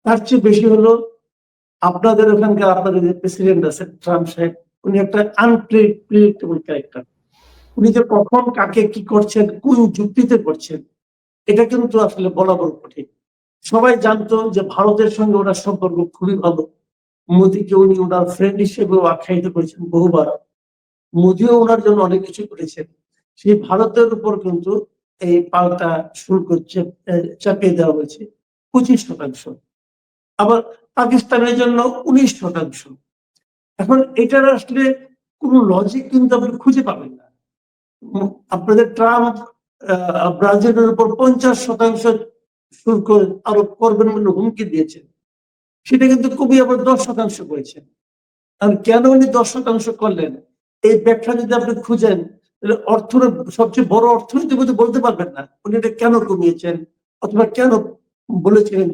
তার চেয়ে বেশি হলো আপনাদের ওখানকার আপনাদের যে প্রেসিডেন্ট আছেন ট্রাম্প সাহেব, উনি একটা আনপ্রেডিক্টেবল ক্যারেক্টার। উনি যে কখন কাকে কি করছেন, কোন যুক্তিতে করছেন, এটা কিন্তু আসলে বলা বড় কঠিন। সবাই জানতো যে ভারতের সঙ্গে ওনার সম্পর্ক খুবই ভালো। মোদিকে উনি ওনার ফ্রেন্ড হিসেবেও আখ্যায়িত করেছেন বহুবার। মোদিও ওনার জন্য অনেক কিছু করেছেন। সেই ভারতের উপর কিন্তু এই পাল্টা শুল্ক চাপিয়ে দেওয়া হয়েছে 25%। আবার পাকিস্তানের জন্য 19%। এখন এটার আসলে কোন লজিক কিন্তু আপনি খুঁজে পাবেন না। আপনাদের ট্রাম্প ব্রাজিলের উপর 50% শুল্ক আরোপ করবেন বলে হুমকি দিয়েছেন। সেটা কিন্তু কবি আবার 10% করেছেন। আর কেন উনি 10% করলেন, এই ব্যাখ্যা যদি আপনি খুঁজেন, তাহলে সবচেয়ে বড় অর্থনীতিবিদ বলতে পারবেন না উনি এটা কেন কমিয়েছেন, অথবা কেন বলেছিলেন যে